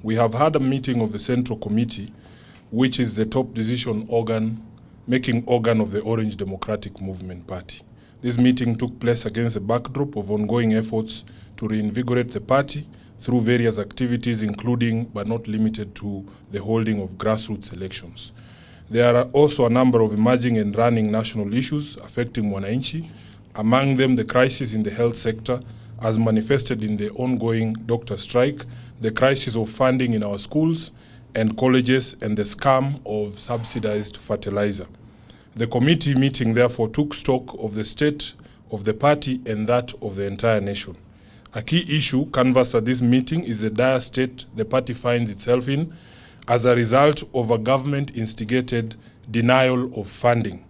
we have had a meeting of the Central Committee, which is the top decision organ, making organ of the Orange Democratic Movement Party. This meeting took place against a backdrop of ongoing efforts to reinvigorate the party through various activities, including but not limited to the holding of grassroots elections. There are also a number of emerging and running national issues affecting wananchi, among them the crisis in the health sector as manifested in the ongoing doctor strike, the crisis of funding in our schools and colleges, and the scam of subsidized fertilizer. The committee meeting therefore took stock of the state of the party and that of the entire nation. A key issue canvassed at this meeting is the dire state the party finds itself in as a result of a government-instigated denial of funding.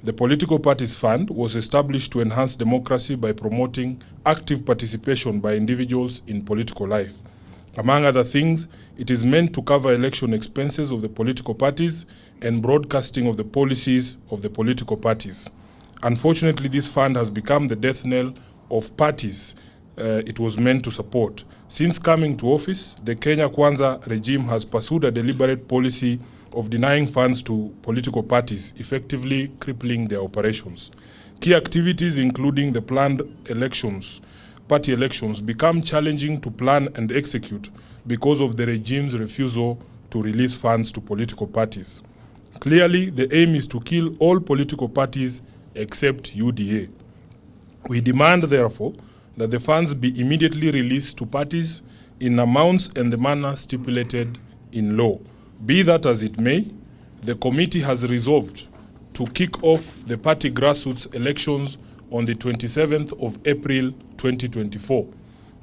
The Political Parties Fund was established to enhance democracy by promoting active participation by individuals in political life. Among other things, it is meant to cover election expenses of the political parties and broadcasting of the policies of the political parties. Unfortunately, this fund has become the death knell of parties it was meant to support. Since coming to office, the Kenya Kwanza regime has pursued a deliberate policy of denying funds to political parties, effectively crippling their operations. Key activities, including the planned elections, party elections, become challenging to plan and execute because of the regime's refusal to release funds to political parties. Clearly, the aim is to kill all political parties except UDA. We demand, therefore, that the funds be immediately released to parties in amounts and the manner stipulated in law. Be that as it may, the committee has resolved to kick off the party grassroots elections on the 27th of April 2024.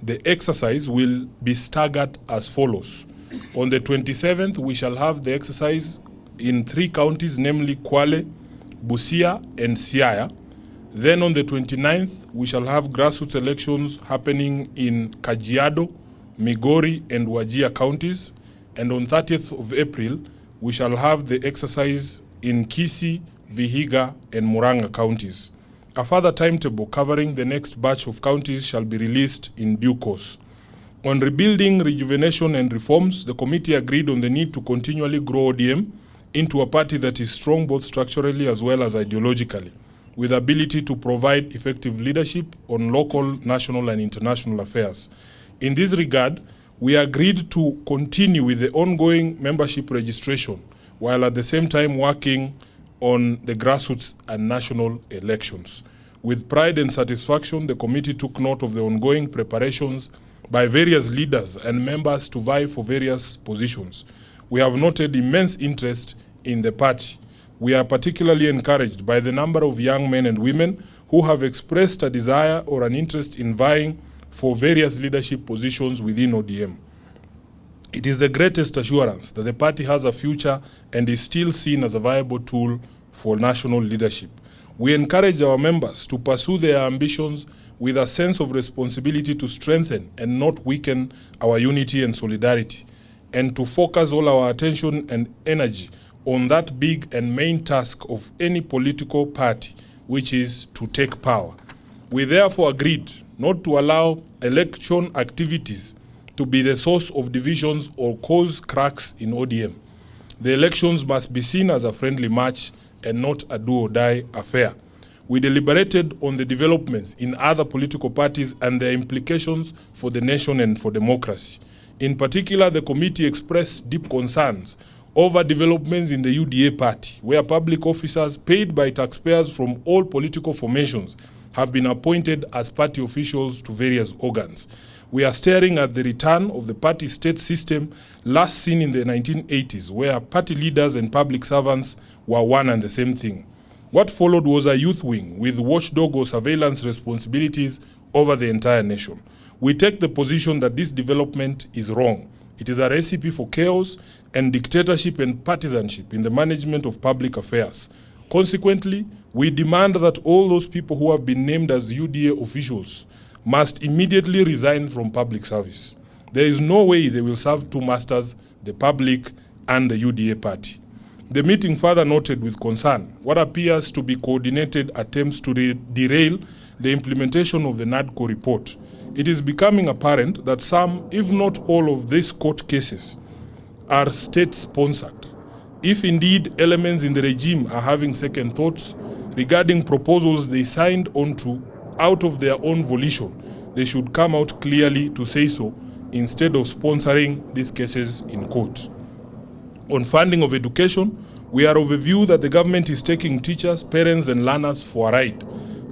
The exercise will be staggered as follows. On the 27th, we shall have the exercise in 3 counties, namely Kwale, Busia, and Siaya. Then on the 29th, we shall have grassroots elections happening in Kajiado, Migori, and Wajir counties. And on 30th of April, we shall have the exercise in Kisii, Vihiga, and Murang'a counties. A further timetable covering the next batch of counties shall be released in due course. On rebuilding, rejuvenation, and reforms, the committee agreed on the need to continually grow ODM into a party that is strong both structurally as well as ideologically, with ability to provide effective leadership on local, national, and international affairs. In this regard, we agreed to continue with the ongoing membership registration, while at the same time working on the grassroots and national elections. With pride and satisfaction, the committee took note of the ongoing preparations by various leaders and members to vie for various positions. We have noted immense interest in the party. We are particularly encouraged by the number of young men and women who have expressed a desire or an interest in vying for various leadership positions within ODM. It is the greatest assurance that the party has a future and is still seen as a viable tool for national leadership. We encourage our members to pursue their ambitions with a sense of responsibility to strengthen and not weaken our unity and solidarity, and to focus all our attention and energy on that big and main task of any political party, which is to take power. We therefore agreed not to allow election activities to be the source of divisions or cause cracks in ODM. The elections must be seen as a friendly match and not a do-or-die affair. We deliberated on the developments in other political parties and their implications for the nation and for democracy. In particular, the committee expressed deep concerns over developments in the UDA party, where public officers paid by taxpayers from all political formations have been appointed as party officials to various organs. We are staring at the return of the party state system last seen in the 1980s, where party leaders and public servants were one and the same thing. What followed was a youth wing with watchdog or surveillance responsibilities over the entire nation. We take the position that this development is wrong. It is a recipe for chaos and dictatorship and partisanship in the management of public affairs. Consequently, we demand that all those people who have been named as UDA officials must immediately resign from public service. There is no way they will serve two masters, the public and the UDA party. The meeting further noted with concern what appears to be coordinated attempts to derail the implementation of the NADCO report. it is becoming apparent that some, if not all, of these court cases are state-sponsored. If indeed elements in the regime are having second thoughts regarding proposals they signed onto out of their own volition, they should come out clearly to say so instead of sponsoring these cases in court. On funding of education, we are of a view that the government is taking teachers, parents and learners for a ride.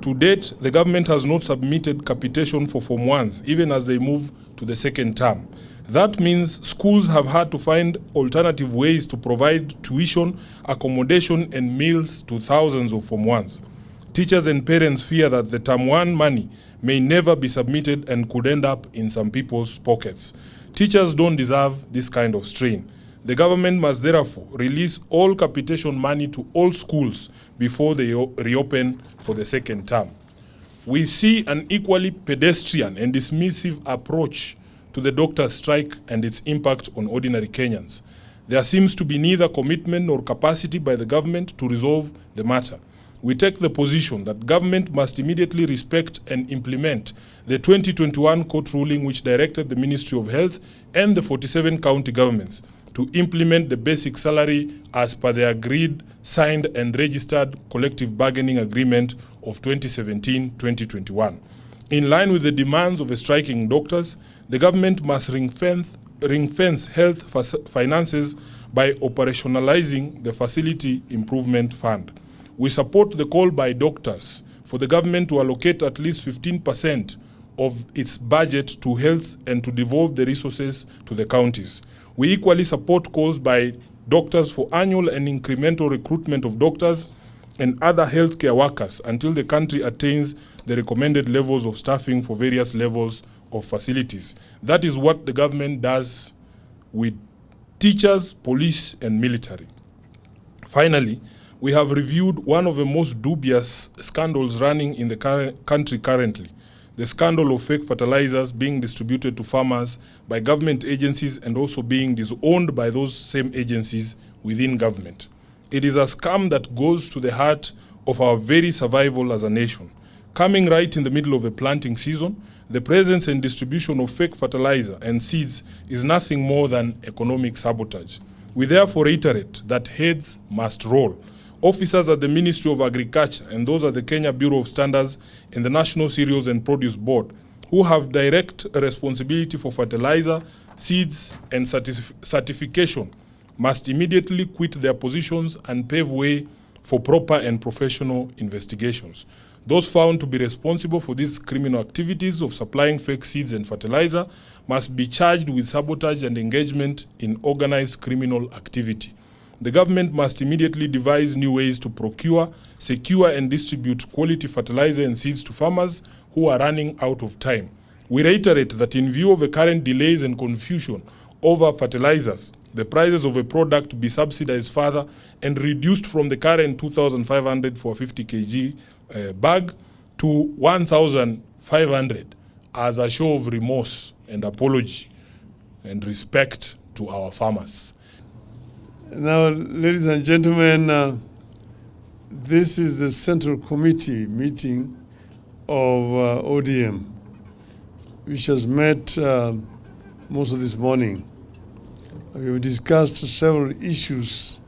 To date, the government has not submitted capitation for Form 1s, even as they move to the second term. That means schools have had to find alternative ways to provide tuition, accommodation and meals to thousands of Form 1s. Teachers and parents fear that the Term 1 money may never be submitted and could end up in some people's pockets. Teachers don't deserve this kind of strain. The government must therefore release all capitation money to all schools before they reopen for the second term. We see an equally pedestrian and dismissive approach to the doctors' strike and its impact on ordinary Kenyans. There seems to be neither commitment nor capacity by the government to resolve the matter. We take the position that government must immediately respect and implement the 2021 court ruling which directed the Ministry of Health and the 47 county governments to implement the basic salary as per the agreed, signed and registered collective bargaining agreement of 2017-2021. In line with the demands of the striking doctors, the government must ring-fence health finances by operationalizing the Facility Improvement Fund. We support the call by doctors for the government to allocate at least 15% of its budget to health and to devolve the resources to the counties. We equally support calls by doctors for annual and incremental recruitment of doctors and other healthcare workers until the country attains the recommended levels of staffing for various levels of facilities. That is what the government does with teachers, police, and military. Finally, we have reviewed one of the most dubious scandals running in the country currently, the scandal of fake fertilizers being distributed to farmers by government agencies and also being disowned by those same agencies within government. It is a scam that goes to the heart of our very survival as a nation. Coming right in the middle of a planting season, the presence and distribution of fake fertilizer and seeds is nothing more than economic sabotage. We therefore reiterate that heads must roll. Officers at the Ministry of Agriculture and those at the Kenya Bureau of Standards and the National Cereals and Produce Board, who have direct responsibility for fertilizer, seeds, and certification, must immediately quit their positions and pave way for proper and professional investigations. Those found to be responsible for these criminal activities of supplying fake seeds and fertilizer must be charged with sabotage and engagement in organized criminal activity. The government must immediately devise new ways to procure, secure, and distribute quality fertilizer and seeds to farmers who are running out of time. We reiterate that in view of the current delays and confusion over fertilizers, the prices of a product be subsidized further and reduced from the current 2,500 for a 50 kg bag to 1,500 as a show of remorse and apology and respect to our farmers. Now, ladies and gentlemen, this is the Central Committee meeting of ODM, which has met most of this morning. We have discussed several issues